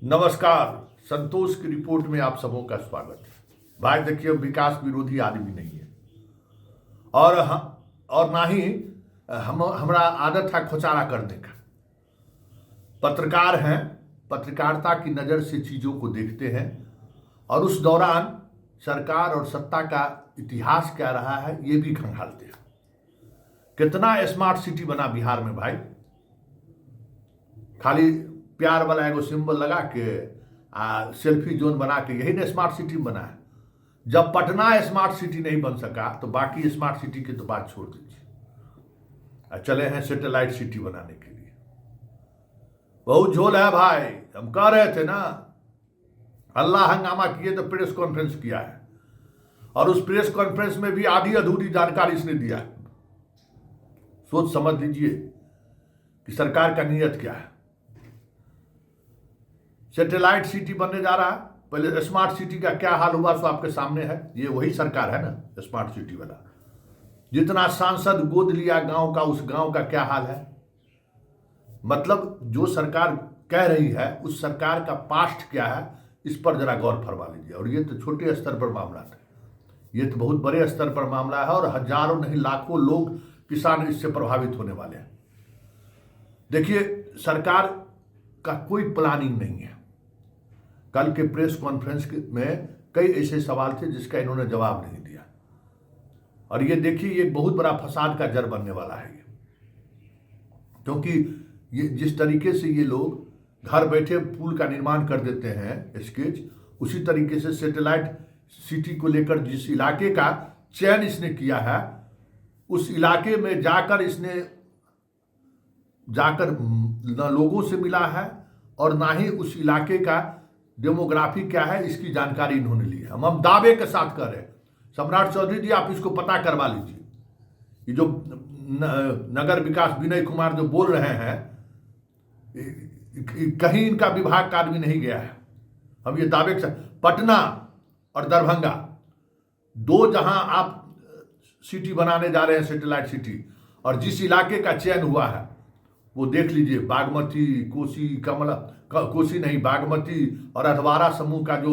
नमस्कार। संतोष की रिपोर्ट में आप सबों का स्वागत है। भाई देखिए, विकास विरोधी आदमी नहीं है और ना ही हमारा आदत है खोचारा करने का। पत्रकार हैं, पत्रकारिता की नज़र से चीज़ों को देखते हैं और उस दौरान सरकार और सत्ता का इतिहास क्या रहा है ये भी खंगालते हैं। कितना स्मार्ट सिटी बना बिहार में भाई, खाली प्यार वाला एगो सिंबल लगा के सेल्फी जोन बना के, यही ना स्मार्ट सिटी बना है। जब पटना स्मार्ट सिटी नहीं बन सका तो बाकी स्मार्ट सिटी की तो बात छोड़ दीजिए। चले हैं सैटेलाइट सिटी बनाने के लिए। बहुत झोल है भाई। हम कह रहे थे ना, अल्लाह हंगामा किए तो प्रेस कॉन्फ्रेंस किया है और उस प्रेस कॉन्फ्रेंस में भी आधी अधूरी जानकारी इसने दिया है। सोच समझ लीजिए कि सरकार का नीयत क्या है। सैटेलाइट सिटी बनने जा रहा है, पहले स्मार्ट सिटी का क्या हाल हुआ सो आपके सामने है। ये वही सरकार है ना स्मार्ट सिटी वाला। जितना सांसद गोद लिया गांव का, उस गांव का क्या हाल है। मतलब जो सरकार कह रही है उस सरकार का पास्ट क्या है, इस पर जरा गौर फरमा लीजिए। और ये तो छोटे स्तर पर मामला था, ये तो बहुत बड़े स्तर पर मामला है और हजारों नहीं लाखों लोग किसान इससे प्रभावित होने वाले हैं। देखिए, सरकार का कोई प्लानिंग नहीं है। कल के प्रेस कॉन्फ्रेंस में कई ऐसे सवाल थे जिसका इन्होंने जवाब नहीं दिया और ये देखिए, ये बहुत बड़ा फसाद का जड़ बनने वाला है ये। क्योंकि ये जिस तरीके से ये लोग घर बैठे पुल का निर्माण कर देते हैं स्केच, उसी तरीके से सैटेलाइट सिटी को लेकर जिस इलाके का चयन इसने किया है, उस इलाके में जाकर न लोगों से मिला है और ना ही उस इलाके का डेमोग्राफी क्या है इसकी जानकारी इन्होंने ली है। हम दावे के साथ कर रहे हैं। सम्राट चौधरी जी, आप इसको पता करवा लीजिए। ये जो नगर विकास विनय कुमार जो बोल रहे हैं, कहीं इनका विभाग का आदमी नहीं गया है। हम ये दावे के साथ, पटना और दरभंगा दो जहां आप सिटी बनाने जा रहे हैं सैटेलाइट सिटी, और जिस इलाके का चयन हुआ है वो देख लीजिए। बागमती, कोसी नहीं, बागमती और अधवारा समूह का जो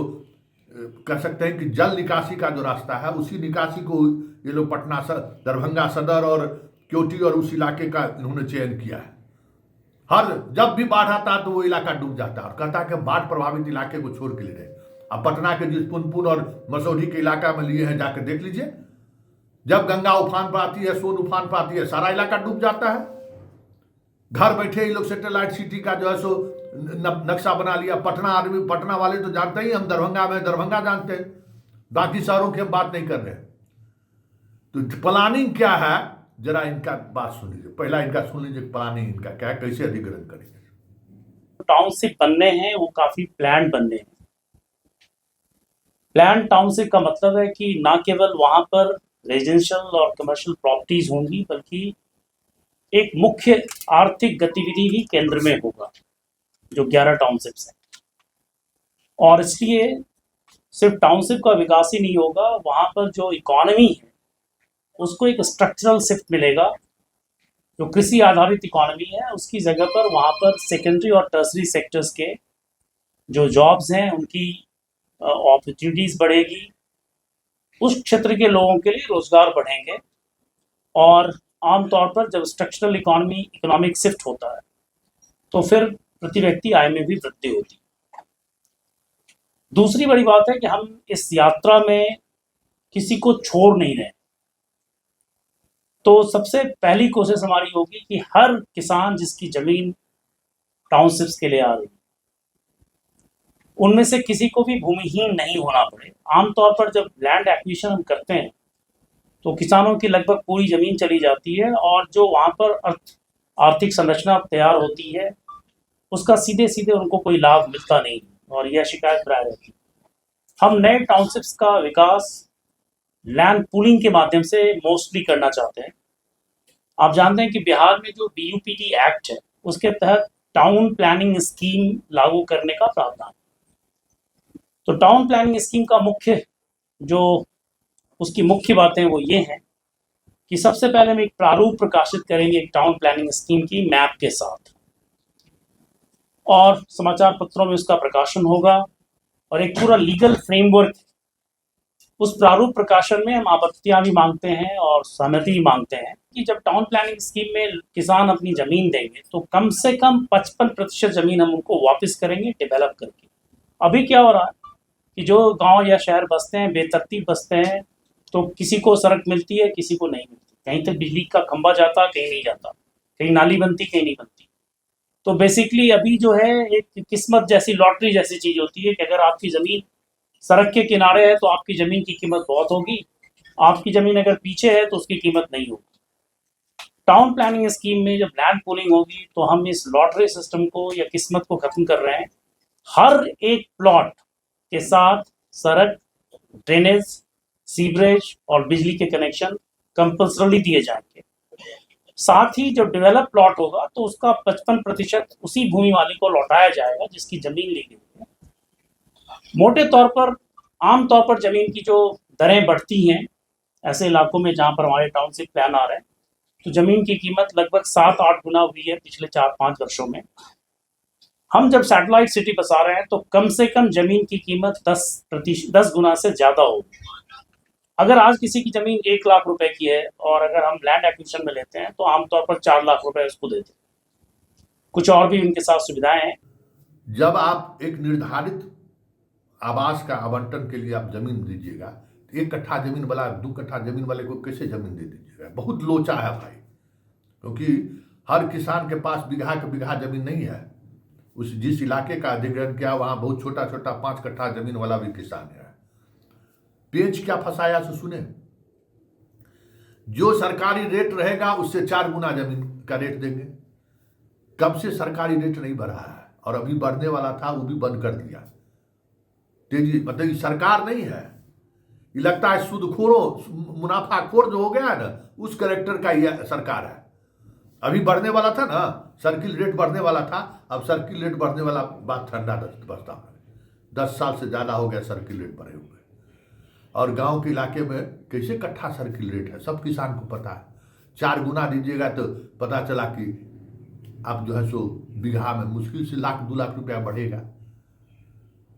कह सकते हैं कि जल निकासी का जो रास्ता है, उसी निकासी को ये लोग पटना दरभंगा सदर और क्योटी और उस इलाके का इन्होंने चयन किया है। जब भी बाढ़ आता है तो वो इलाका डूब जाता है और कहता है कि बाढ़ प्रभावित इलाके को छोड़ के ले रहे। अब पटना के जिस पुनपुन और मसौढ़ी के इलाका में लिए हैं, जाकर देख लीजिए। जब गंगा उफान पर आती है, सोन उफान पर आती है, सारा इलाका डूब जाता है। घर बैठे ही लोग सैटेलाइट सिटी का जो है सो नक्शा बना लिया। पटना वाले तो जानते ही, हम दरभंगा में दरभंगा जानते हैं, बाकी शहरों की हम बात नहीं कर रहे। तो प्लानिंग क्या है, जरा इनका बात सुन लीजिए। पहला इनका सुन लीजिए, प्लानिंग इनका क्या है, कैसे अधिग्रहण करेंगे। टाउनशिप बनने हैं वो काफी प्लान बनने हैं। प्लान टाउनशिप का मतलब है कि ना केवल वहां पर रेजिडेंशियल और कमर्शियल प्रॉपर्टीज होंगी, बल्कि एक मुख्य आर्थिक गतिविधि भी केंद्र में होगा, जो 11 टाउनशिप्स हैं। और इसलिए सिर्फ टाउनशिप का विकास ही नहीं होगा, वहां पर जो इकोनॉमी है उसको एक स्ट्रक्चरल शिफ्ट मिलेगा। जो कृषि आधारित इकोनॉमी है उसकी जगह पर वहां पर सेकेंडरी और टर्सरी सेक्टर्स के जो जॉब्स हैं उनकी अपॉर्चुनिटीज बढ़ेगी। उस क्षेत्र के लोगों के लिए रोजगार बढ़ेंगे और आमतौर पर जब स्ट्रक्चरल इकोनॉमिक शिफ्ट होता है तो फिर प्रति व्यक्ति आय में भी वृद्धि होती है। दूसरी बड़ी बात है कि हम इस यात्रा में किसी को छोड़ नहीं रहे। तो सबसे पहली कोशिश हमारी होगी कि हर किसान जिसकी जमीन टाउनशिप्स के लिए आ रही, उनमें से किसी को भी भूमिहीन नहीं होना पड़े। आमतौर पर जब लैंड एक्विजिशन हम करते हैं तो किसानों की लगभग पूरी जमीन चली जाती है और जो वहां पर आर्थिक संरचना तैयार होती है उसका सीधे सीधे उनको कोई लाभ मिलता नहीं और यह शिकायत प्राय रहती है। हम नए टाउनशिप्स का विकास लैंड पूलिंग के माध्यम से मोस्टली करना चाहते हैं। आप जानते हैं कि बिहार में जो BUPT एक्ट है उसके तहत टाउन प्लानिंग स्कीम लागू करने का प्रावधान। तो टाउन प्लानिंग स्कीम का उसकी मुख्य बातें वो ये हैं कि सबसे पहले हम एक प्रारूप प्रकाशित करेंगे एक टाउन प्लानिंग स्कीम की मैप के साथ। और समाचार पत्रों में उसका प्रकाशन होगा और एक पूरा लीगल फ्रेमवर्क, उस प्रारूप प्रकाशन में हम आपत्तियां भी मांगते हैं और सहमति भी मांगते हैं कि जब टाउन प्लानिंग स्कीम में किसान अपनी जमीन देंगे तो कम से कम 55% जमीन हम उनको वापस करेंगे डेवलप करके। अभी क्या हो रहा है कि जो गांव या शहर बसते हैं, बेतरतीब बसते हैं, तो किसी को सड़क मिलती है, किसी को नहीं मिलती, कहीं तक बिजली का खंभा जाता, कहीं नहीं जाता, कहीं नाली बनती, कहीं नहीं बनती। तो बेसिकली अभी जो है एक किस्मत जैसी, लॉटरी जैसी चीज होती है कि अगर आपकी जमीन सड़क के किनारे है तो आपकी जमीन की कीमत बहुत होगी, आपकी जमीन अगर पीछे है तो उसकी कीमत नहीं होगी। टाउन प्लानिंग स्कीम में जब लैंड पूलिंग होगी तो हम इस लॉटरी सिस्टम को या किस्मत को खत्म कर रहे हैं। हर एक प्लॉट के साथ सड़क, ड्रेनेज, सीवरेज और बिजली के कनेक्शन कंपल्सरली दिए जाएंगे। साथ ही जो डेवलप प्लॉट होगा तो उसका 55% उसी भूमि मालिक को लौटाया जाएगा जिसकी जमीन ली गई है। मोटे तौर पर, आम तौर पर जमीन की जो दरें बढ़ती हैं ऐसे इलाकों में जहां पर हमारे टाउनशिप प्लान आ रहे हैं, तो जमीन की कीमत लगभग 7-8 गुना हुई है पिछले 4-5 वर्षों में। हम जब सैटेलाइट सिटी बसा रहे हैं तो कम से कम जमीन की कीमत 10 गुना से ज्यादा होगी। अगर आज किसी की जमीन 1 लाख रुपए की है और अगर हम लैंड एक्विजिशन में लेते हैं तो आमतौर पर 4 लाख रुपए उसको देते हैं। कुछ और भी उनके साथ सुविधाएं हैं। जब आप एक निर्धारित आवास का आवंटन के लिए आप जमीन दीजिएगा, तो 1 कट्ठा जमीन वाला 2 कट्ठा जमीन वाले को कैसे जमीन दे दीजिएगा? बहुत लोचा है भाई, क्योंकि हर किसान के पास बीघा के बीघा जमीन नहीं है। उस जिस इलाके का अधिग्रहण किया वहां बहुत छोटा छोटा 5 कट्ठा जमीन वाला भी किसान है। पेंच क्या फंसाया सो सुने। जो सरकारी रेट रहेगा उससे 4 गुना जमीन का रेट देंगे। कब से सरकारी रेट नहीं बढ़ा है, और अभी बढ़ने वाला था वो भी बंद कर दिया। तेजी मतलब ये सरकार नहीं है, ये लगता है सूदखोरों, मुनाफाखोर जो हो गया है ना, उस कैरेक्टर का ये सरकार है। अभी बढ़ने वाला था ना, सर्किल रेट बढ़ने वाला था, अब सर्किल रेट बढ़ने वाला बात ठंडा बसता है। 10 साल से ज़्यादा हो गया सर्किल रेट बढ़े हुए। और गांव के इलाके में कैसे कट्ठा सर्किल रेट है सब किसान को पता है। 4 गुना दीजिएगा तो पता चला कि आप जो है सो बीघा में मुश्किल से 1-2 लाख रुपया बढ़ेगा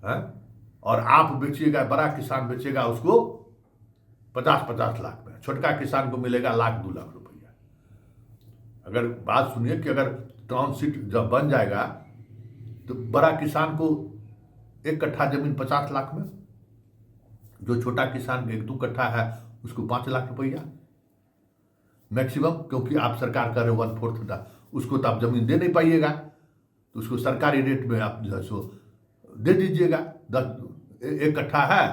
है। और आप बेचिएगा, बड़ा किसान बेचेगा उसको 50-50 लाख में, छोटका किसान को मिलेगा 1-2 लाख रुपया। अगर बात सुनिए कि अगर टाउनशिप जब बन जाएगा तो बड़ा किसान को 1 कट्ठा जमीन 50 लाख में, जो छोटा किसान 1-2 कट्ठा है उसको 5 लाख रुपया मैक्सिमम, क्योंकि आप सरकार कर रहे हो 1/4 उसको तो आप जमीन दे नहीं पाइएगा, तो उसको सरकारी रेट में आप जो है सो दे दीजिएगा। 1 कट्ठा है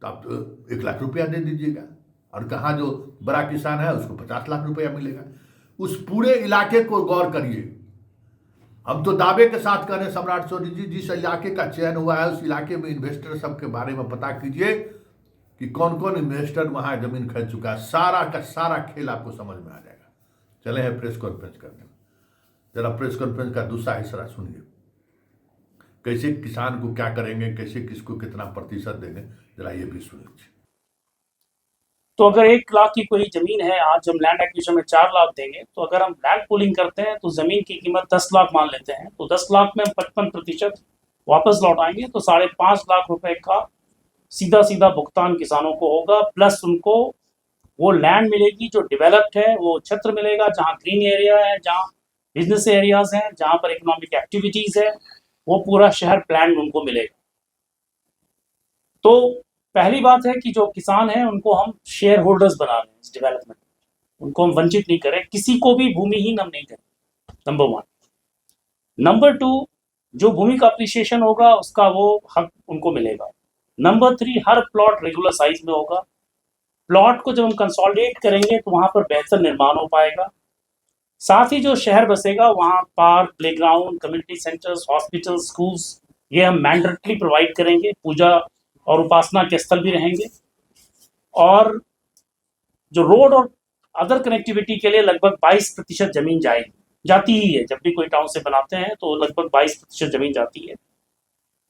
तो आप 1 लाख रुपया दे दीजिएगा, और कहाँ जो बड़ा किसान है उसको 50 लाख रुपया मिलेगा। उस पूरे इलाके को गौर करिए। हम तो दावे के साथ कह रहे हैं सम्राट चौधरी जी, जिस इलाके का चयन हुआ है उस इलाके में इन्वेस्टर सब के बारे में पता कीजिए कि कौन कौन इन्वेस्टर वहाँ जमीन खरीद चुका है। सारा का सारा खेल आपको समझ में आ जाएगा। चले हैं प्रेस कॉन्फ्रेंस करने में, जरा प्रेस कॉन्फ्रेंस का दूसरा हिस्सा सुनिए। कैसे किसान को क्या करेंगे, कैसे किसको कितना प्रतिशत देंगे, जरा ये भी सुनिए। तो अगर 1 लाख की कोई जमीन है, आज हम लैंड एक्विजिशन में 4 लाख देंगे, तो अगर हम लैंड पूलिंग करते हैं तो जमीन की कीमत 10 लाख मान लेते हैं, तो 10 लाख में हम 55% वापस लौटाएंगे, तो 5.5 लाख रुपए का सीधा सीधा भुगतान किसानों को होगा। प्लस उनको वो लैंड मिलेगी जो डेवलप्ड है, वो क्षेत्र मिलेगा जहाँ ग्रीन एरिया है, जहाँ बिजनेस एरियाज हैं, जहाँ पर इकोनॉमिक एक्टिविटीज है, वो पूरा शहर प्लान उनको मिलेगा। तो पहली बात है कि जो किसान हैं उनको हम शेयर होल्डर्स बना रहे हैं इस डेवलपमेंट, उनको हम वंचित नहीं करें, किसी को भी भूमिहीन हम नहीं करें, नंबर 1। नंबर 2, जो भूमि का अप्रिसिएशन होगा उसका वो हक उनको मिलेगा। नंबर 3, हर प्लॉट रेगुलर साइज में होगा। प्लॉट को जब हम कंसोलिडेट करेंगे तो वहां पर बेहतर निर्माण हो पाएगा। साथ ही जो शहर बसेगा वहां park, playground, community centres, hospital, schools, ये हम मैंडेटरी प्रोवाइड करेंगे। पूजा और उपासना के स्थल भी रहेंगे। और जो रोड और अदर कनेक्टिविटी के लिए लगभग 22% जमीन जाती ही है। जब भी कोई टाउन से बनाते हैं तो लगभग 22% जमीन जाती है।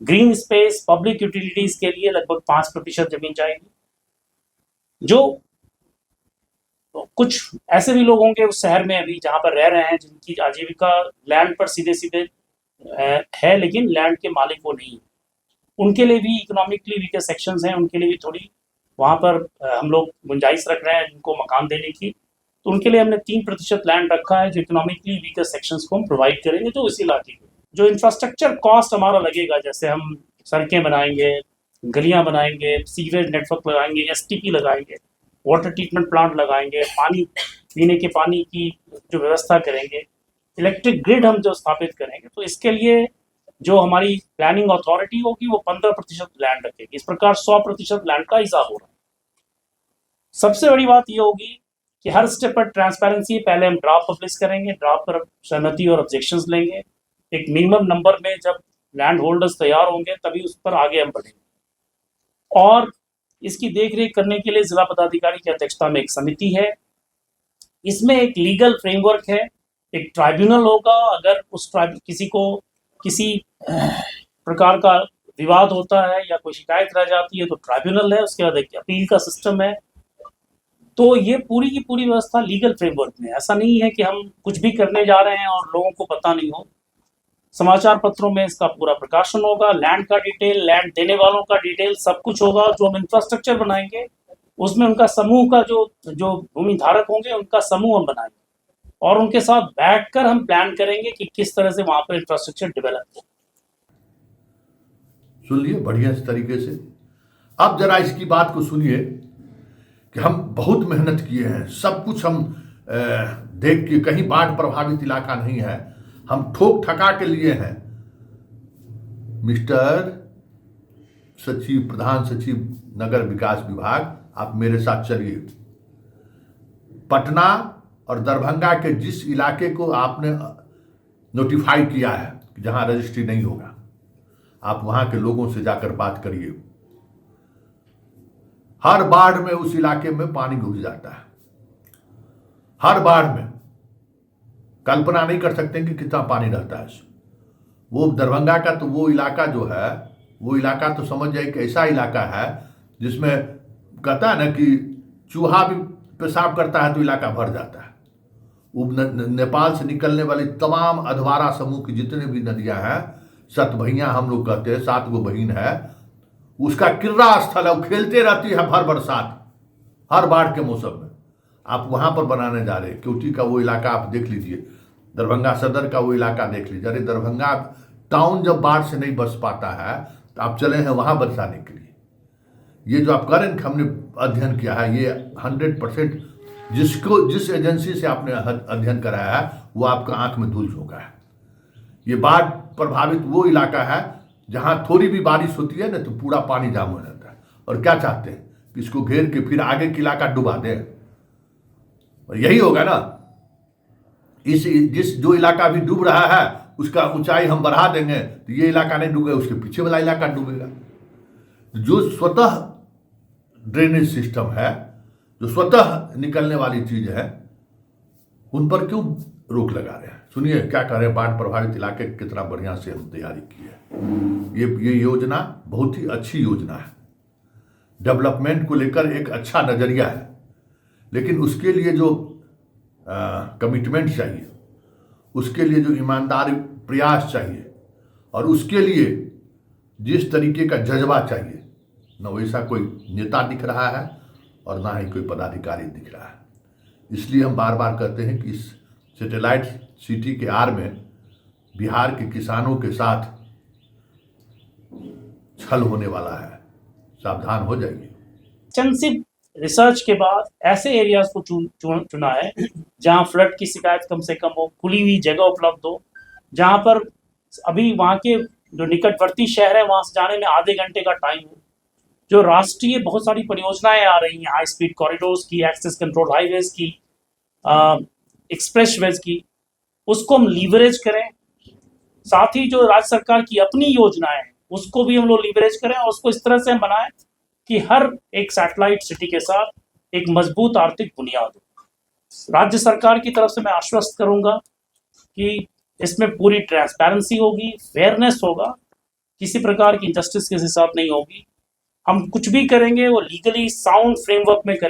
ग्रीन स्पेस, पब्लिक यूटिलिटीज के लिए लगभग 5% जमीन जाएगी। जो कुछ ऐसे भी लोग होंगे उस शहर में अभी जहां पर रह रहे हैं जिनकी आजीविका लैंड पर सीधे सीधे है, लेकिन लैंड के मालिक वो नहीं है। उनके लिए भी इकोनॉमिकली वीकर सेक्शंस हैं, उनके लिए भी थोड़ी वहाँ पर हम लोग गुंजाइश रख रहे हैं उनको मकान देने की। तो उनके लिए हमने 3% लैंड रखा है जो इकोनॉमिकली वीकर सेक्शंस को हम प्रोवाइड करेंगे, जो इस इलाके को जो इंफ्रास्ट्रक्चर कॉस्ट हमारा लगेगा, जैसे हम सड़कें बनाएंगे, गलियां बनाएंगे, सीवरेज नेटवर्क लगाएंगे, एसटीपी लगाएंगे, वाटर ट्रीटमेंट प्लांट लगाएंगे, पानी पीने के पानी की जो व्यवस्था करेंगे, इलेक्ट्रिक ग्रिड हम जो स्थापित करेंगे, तो इसके लिए जो हमारी प्लानिंग अथॉरिटी होगी वो 15% लैंड रखेगी। इस प्रकार 100% लैंड का हिसाब हो रहा है। सबसे बड़ी बात ये होगी कि हर स्टेप पर ट्रांसपेरेंसी, पहले हम ड्राफ्ट पब्लिश करेंगे, ड्राफ्ट पर सहमति और ऑब्जेक्शंस लेंगे, एक मिनिमम नंबर में जब लैंड होल्डर्स तैयार होंगे तभी उस पर आगे हम बढ़ेंगे। और इसकी देखरेख करने के लिए जिला पदाधिकारी की अध्यक्षता में एक समिति है। इसमें एक लीगल फ्रेमवर्क है, एक ट्राइब्यूनल होगा। अगर उस किसी को किसी प्रकार का विवाद होता है या कोई शिकायत रह जाती है तो ट्राइब्यूनल है, उसके बाद एक अपील का सिस्टम है। तो ये पूरी की पूरी व्यवस्था लीगल फ्रेमवर्क में, ऐसा नहीं है कि हम कुछ भी करने जा रहे हैं और लोगों को पता नहीं हो। समाचार पत्रों में इसका पूरा प्रकाशन होगा, लैंड का डिटेल, लैंड देने वालों का डिटेल, सब कुछ होगा। जो हम इंफ्रास्ट्रक्चर बनाएंगे उसमें उनका समूह का जो भूमि धारक होंगे उनका समूह हम बनाएंगे और उनके साथ बैठकर हम प्लान करेंगे कि किस तरह से वहां पर इंफ्रास्ट्रक्चर डेवलप हो। सुन लिए बढ़िया इस तरीके से। अब जरा इसकी बात को सुनिए कि हम बहुत मेहनत किए हैं, सब कुछ हम देख के, कहीं बाढ़ प्रभावित इलाका नहीं है, हम ठोक ठका के लिए हैं। मिस्टर सचिव, प्रधान सचिव नगर विकास विभाग, आप मेरे साथ चलिए। पटना और दरभंगा के जिस इलाके को आपने नोटिफाई किया है कि जहां रजिस्ट्री नहीं होगा, आप वहां के लोगों से जाकर बात करिए। हर बाढ़ में उस इलाके में पानी घुस जाता है, हर बाढ़ में। कल्पना नहीं कर सकते कि कितना पानी रहता है। वो दरभंगा का तो वो इलाका जो है, वो इलाका तो समझ जाए कि ऐसा इलाका है जिसमें कहता है ना कि चूहा भी पेशाब करता है तो इलाका भर जाता है। वो नेपाल से निकलने वाली तमाम अधवारा समूह की जितने भी नदियां हैं, सतभैया हम लोग कहते हैं, 7 गो बहिन है, उसका किर्रा स्थल है। वो खेलते रहती है भर बरसात, हर बाढ़ के मौसम में। आप वहां पर बनाने जा रहे हैं, क्योंकि का वो इलाका आप देख लीजिए, दरभंगा सदर का वो इलाका देख लीजिए। अरे दरभंगा टाउन जब बाढ़ से नहीं बच पाता है तो आप चले हैं वहां बरसाने के लिए। ये जो आप करें, हमने अध्ययन किया है, ये 100% जिस एजेंसी से आपने अध्ययन कराया है वो आपका आंख में धूल झोंका है। ये बाढ़ प्रभावित वो इलाका है जहां थोड़ी भी बारिश होती है ना तो पूरा पानी जाम हो जाता है। और क्या चाहते हैं कि इसको घेर के फिर आगे का इलाका डुबा दें, और यही होगा ना। जो इलाका अभी डूब रहा है उसका ऊंचाई हम बढ़ा देंगे तो ये इलाका नहीं डूबेगा, उसके पीछे वाला इलाका डूबेगा। जो स्वतः ड्रेनेज सिस्टम है, जो स्वतः निकलने वाली चीज है, उन पर क्यों रोक लगा रहे हैं। सुनिए क्या कह रहे हैं। बाढ़ प्रभावित इलाके कितना बढ़िया से हम तैयारी की है। ये योजना बहुत ही अच्छी योजना है, डेवलपमेंट को लेकर एक अच्छा नजरिया है, लेकिन उसके लिए जो कमिटमेंट चाहिए, उसके लिए जो ईमानदार प्रयास चाहिए, और उसके लिए जिस तरीके का जज्बा चाहिए, न वैसा कोई नेता दिख रहा है और ना ही कोई पदाधिकारी दिख रहा है। इसलिए हम बार बार कहते हैं कि इस सैटेलाइट सिटी के आड़ में बिहार के किसानों के साथ छल होने वाला है, सावधान हो जाइए। एक्सटेंसिव रिसर्च के बाद ऐसे एरियाज को चुना है जहां फ्लड की शिकायत कम से कम हो, खुली हुई जगह उपलब्ध हो, जहां पर अभी वहां के जो निकटवर्ती शहर है वहां से जाने में आधे घंटे का टाइम हो। जो राष्ट्रीय बहुत सारी परियोजनाएं आ रही हैं, हाई स्पीड कॉरिडोर्स की, एक्सेस कंट्रोल हाईवेज की, एक्सप्रेसवेज की, उसको हम लीवरेज करें। साथ ही जो राज्य सरकार की अपनी योजनाएं हैं उसको भी हम लोग लीवरेज करें और उसको इस तरह से हम बनाएं कि हर एक सैटेलाइट सिटी के साथ एक मजबूत आर्थिक बुनियाद हो। राज्य सरकार की तरफ से मैं आश्वस्त करूंगा कि इसमें पूरी ट्रांसपेरेंसी होगी, फेयरनेस होगा, किसी प्रकार की इंजस्टिस के साथ नहीं होगी। हम कुछ भी करेंगे वो लीगली साउंड फ्रेमवर्क में करेंगे।